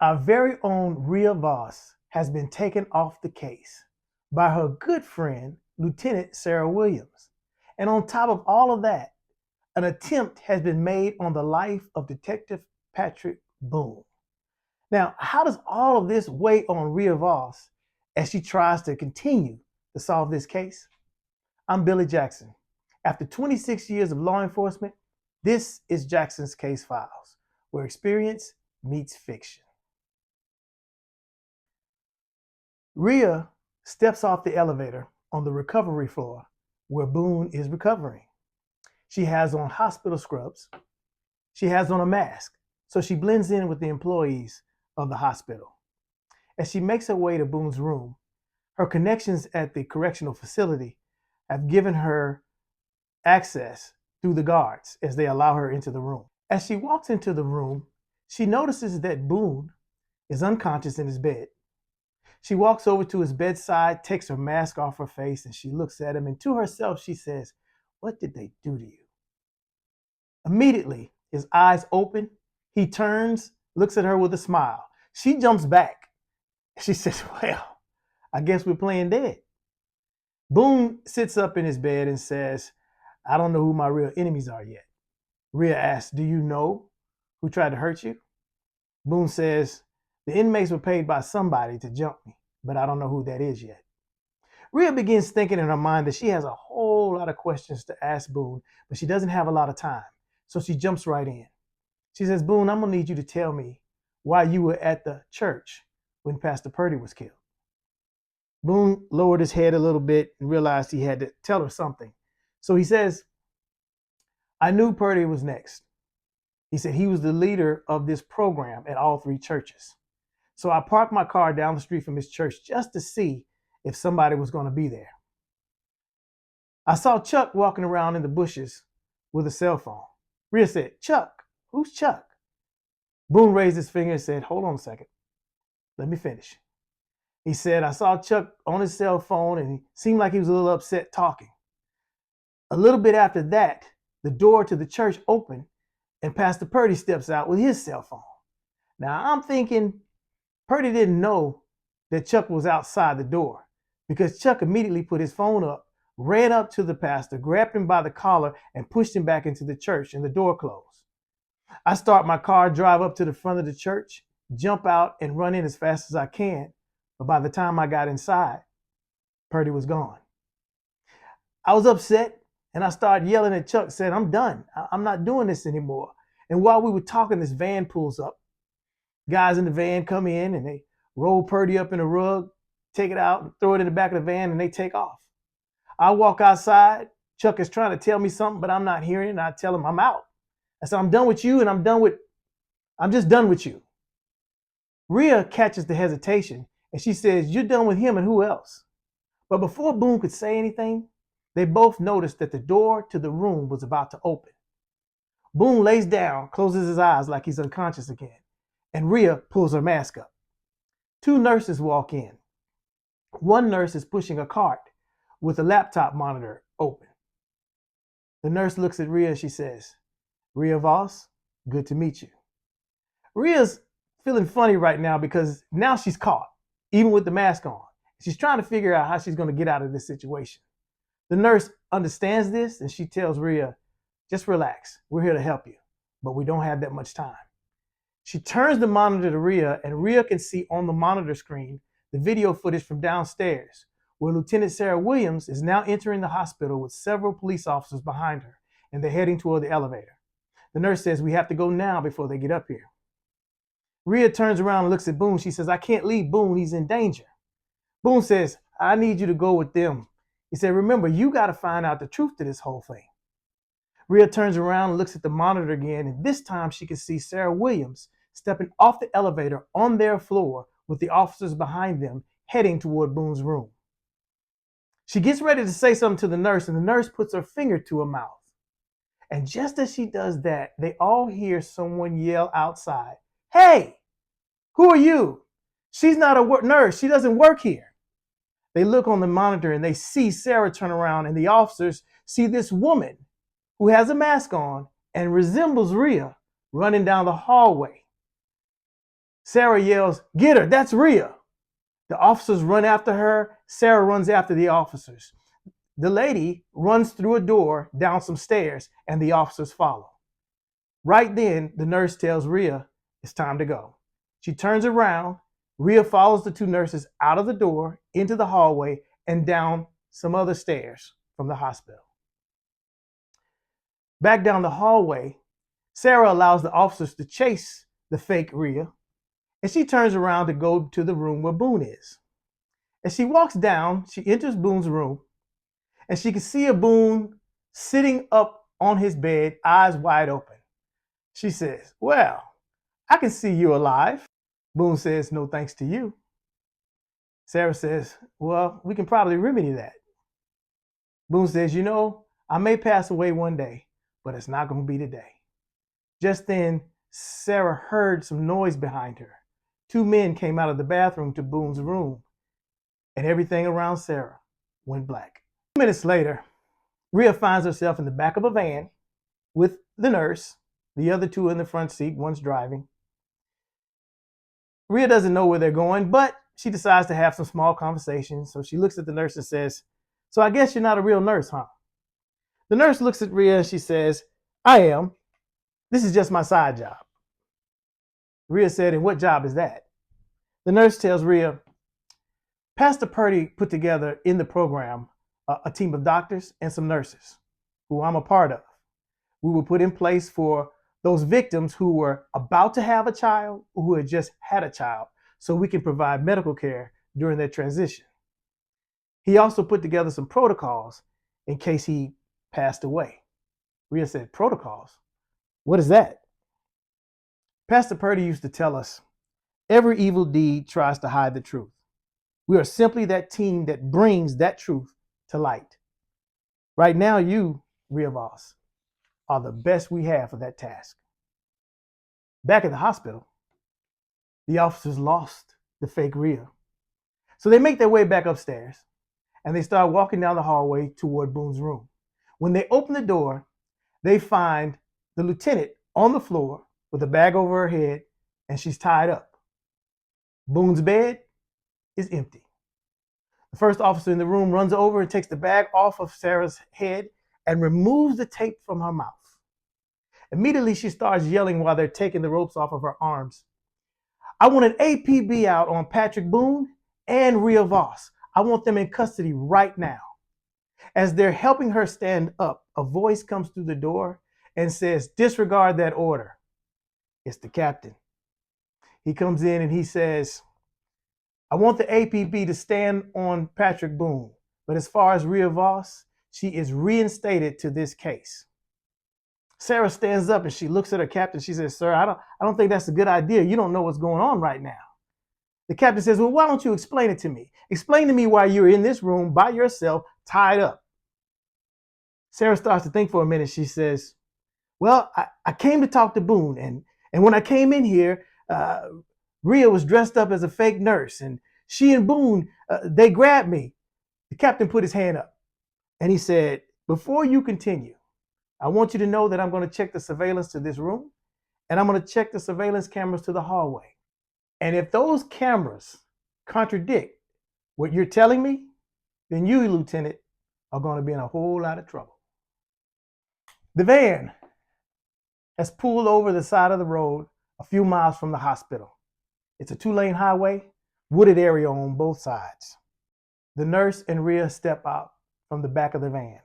Our very own Rhea Voss has been taken off the case by her good friend, Lieutenant Sarah Williams. And on top of all of that, an attempt has been made on the life of Detective Patrick Boone. Now, how does all of this weigh on Rhea Voss as she tries to continue to solve this case? I'm Billy Jackson. After 26 years of law enforcement, this is Jackson's Case Files, where experience meets fiction. Rhea steps off the elevator on the recovery floor where Boone is recovering. She has on hospital scrubs. She has on a mask, so she blends in with the employees of the hospital. As she makes her way to Boone's room, her connections at the correctional facility have given her access through the guards as they allow her into the room. As she walks into the room, she notices that Boone is unconscious in his bed. She walks over to his bedside, takes her mask off her face, and she looks at him. And to herself, she says, "What did they do to you?" Immediately, his eyes open. He turns, looks at her with a smile. She jumps back. She says, "Well, I guess we're playing dead." Boone sits up in his bed and says, "I don't know who my real enemies are yet." Rhea asks, "Do you know who tried to hurt you?" Boone says, "The inmates were paid by somebody to jump me, but I don't know who that is yet." Rhea begins thinking in her mind that she has a whole lot of questions to ask Boone, but she doesn't have a lot of time. So she jumps right in. She says, "Boone, I'm going to need you to tell me why you were at the church when Pastor Purdy was killed." Boone lowered his head a little bit and realized he had to tell her something. So he says, "I knew Purdy was next." He said he was the leader of this program at all three churches. So I parked my car down the street from his church just to see if somebody was going to be there. I saw Chuck walking around in the bushes with a cell phone. Rhea said, "Chuck? Who's Chuck?" Boone raised his finger and said, "Hold on a second. Let me finish." He said, "I saw Chuck on his cell phone and he seemed like he was a little upset talking. A little bit after that, the door to the church opened and Pastor Purdy steps out with his cell phone." Now I'm thinking Purdy didn't know that Chuck was outside the door because Chuck immediately put his phone up, ran up to the pastor, grabbed him by the collar, and pushed him back into the church, and the door closed. I start my car, drive up to the front of the church, jump out, and run in as fast as I can. But by the time I got inside, Purdy was gone. I was upset, and I started yelling at Chuck, saying, "I'm done. I'm not doing this anymore." And while we were talking, this van pulls up. Guys in the van come in, and they roll Purdy up in a rug, take it out, and throw it in the back of the van, and they take off. I walk outside. Chuck is trying to tell me something, but I'm not hearing it, and I tell him I'm out. I said, "I'm done with you, and I'm just done with you." Rhea catches the hesitation, and she says, "You're done with him, and who else?" But before Boone could say anything, they both noticed that the door to the room was about to open. Boone lays down, closes his eyes like he's unconscious again, and Rhea pulls her mask up. Two nurses walk in. One nurse is pushing a cart with a laptop monitor open. The nurse looks at Rhea and she says, "Rhea Voss, good to meet you." Rhea's feeling funny right now because now she's caught, even with the mask on. She's trying to figure out how she's going to get out of this situation. The nurse understands this and she tells Rhea, "Just relax. We're here to help you, but we don't have that much time." She turns the monitor to Rhea, and Rhea can see on the monitor screen the video footage from downstairs, where Lieutenant Sarah Williams is now entering the hospital with several police officers behind her, and they're heading toward the elevator. The nurse says, "We have to go now before they get up here." Rhea turns around and looks at Boone. She says, "I can't leave Boone. He's in danger." Boone says, "I need you to go with them." He said, "Remember, you got to find out the truth to this whole thing." Rhea turns around and looks at the monitor again, and this time she can see Sarah Williams stepping off the elevator on their floor with the officers behind them heading toward Boone's room. She gets ready to say something to the nurse, and the nurse puts her finger to her mouth. And just as she does that, they all hear someone yell outside, "Hey, who are you? She's not a nurse. She doesn't work here." They look on the monitor and they see Sarah turn around, and the officers see this woman who has a mask on and resembles Rhea running down the hallway. Sarah yells, "Get her, that's Rhea." The officers run after her. Sarah runs after the officers. The lady runs through a door down some stairs, and the officers follow. Right then, the nurse tells Rhea it's time to go. She turns around. Rhea follows the two nurses out of the door, into the hallway, and down some other stairs from the hospital. Back down the hallway, Sarah allows the officers to chase the fake Rhea, and she turns around to go to the room where Boone is. As she walks down, she enters Boone's room, and she can see a Boone sitting up on his bed, eyes wide open. She says, "Well, I can see you're alive." Boone says, "No thanks to you." Sarah says, "Well, we can probably remedy that." Boone says, "I may pass away one day, but it's not going to be today." Just then, Sarah heard some noise behind her. Two men came out of the bathroom to Boone's room, and everything around Sarah went black. 2 minutes later, Rhea finds herself in the back of a van with the nurse, the other two in the front seat, one's driving. Rhea doesn't know where they're going, but she decides to have some small conversation. So she looks at the nurse and says, "So I guess you're not a real nurse, huh?" The nurse looks at Rhea and she says, "I am. This is just my side job." Rhea said, "And what job is that?" The nurse tells Rhea, "Pastor Purdy put together in the program a team of doctors and some nurses, who I'm a part of. We were put in place for those victims who were about to have a child or who had just had a child, so we can provide medical care during their transition. He also put together some protocols in case he passed away." Rhea said, "Protocols? What is that?" Pastor Purdy used to tell us, "Every evil deed tries to hide the truth. We are simply that team that brings that truth to light. Right now, you, Rhea Voss, are the best we have for that task." Back at the hospital, the officers lost the fake Rhea. So they make their way back upstairs, and they start walking down the hallway toward Boone's room. When they open the door, they find the lieutenant on the floor with a bag over her head, and she's tied up. Boone's bed is empty. The first officer in the room runs over and takes the bag off of Sarah's head and removes the tape from her mouth. Immediately, she starts yelling while they're taking the ropes off of her arms. "I want an APB out on Patrick Boone and Rhea Voss. I want them in custody right now." As they're helping her stand up, a voice comes through the door and says, "Disregard that order." It's the captain. He comes in and he says, "I want the APB to stand on Patrick Boone, but as far as Rhea Voss, she is reinstated to this case." Sarah stands up and she looks at her captain. She says, "Sir, I don't think that's a good idea. You don't know what's going on right now." The captain says, "Well, why don't you explain it to me? Explain to me why you're in this room by yourself, tied up." Sarah starts to think for a minute. She says, "Well, I came to talk to Boone, and when I came in here, Rhea was dressed up as a fake nurse, and she and Boone, they grabbed me." The captain put his hand up, and he said, "Before you continue, I want you to know that I'm going to check the surveillance to this room, and I'm going to check the surveillance cameras to the hallway. And if those cameras contradict what you're telling me, then you, Lieutenant, are going to be in a whole lot of trouble." The van has pulled over the side of the road a few miles from the hospital. It's a 2-lane highway, wooded area on both sides. The nurse and Rhea step out from the back of the van.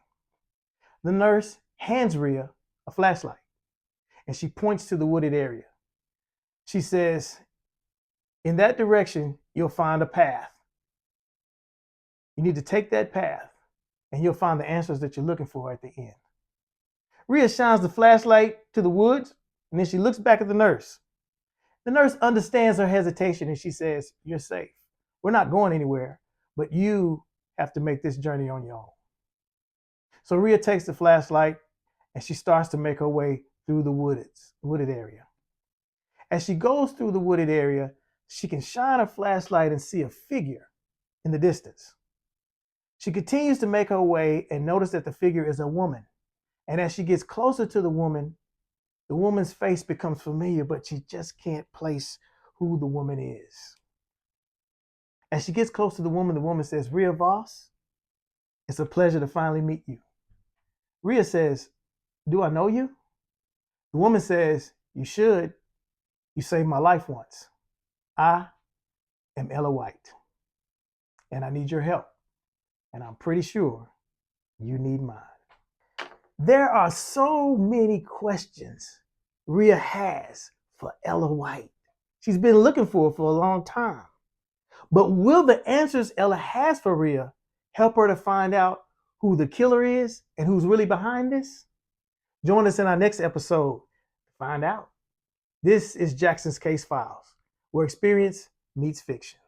The nurse hands Rhea a flashlight, and she points to the wooded area. She says, "In that direction, you'll find a path. You need to take that path, and you'll find the answers that you're looking for at the end." Rhea shines the flashlight to the woods, and then she looks back at the nurse. The nurse understands her hesitation, and she says, "You're safe. We're not going anywhere, but you have to make this journey on your own." So Rhea takes the flashlight, and she starts to make her way through the wooded area. As she goes through the wooded area, she can shine her flashlight and see a figure in the distance. She continues to make her way and notice that the figure is a woman. And as she gets closer to the woman's face becomes familiar, but she just can't place who the woman is. As she gets close to the woman says, Rhea Voss, it's a pleasure to finally meet you. Rhea says, do I know you? The woman says, you should. You saved my life once. I am Ella White, and I need your help. And I'm pretty sure you need mine. There are so many questions Rhea has for Ella White. She's been looking for her for a long time. But will the answers Ella has for Rhea help her to find out who the killer is and who's really behind this? Join us in our next episode to find out. This is Jackson's Case Files, where experience meets fiction.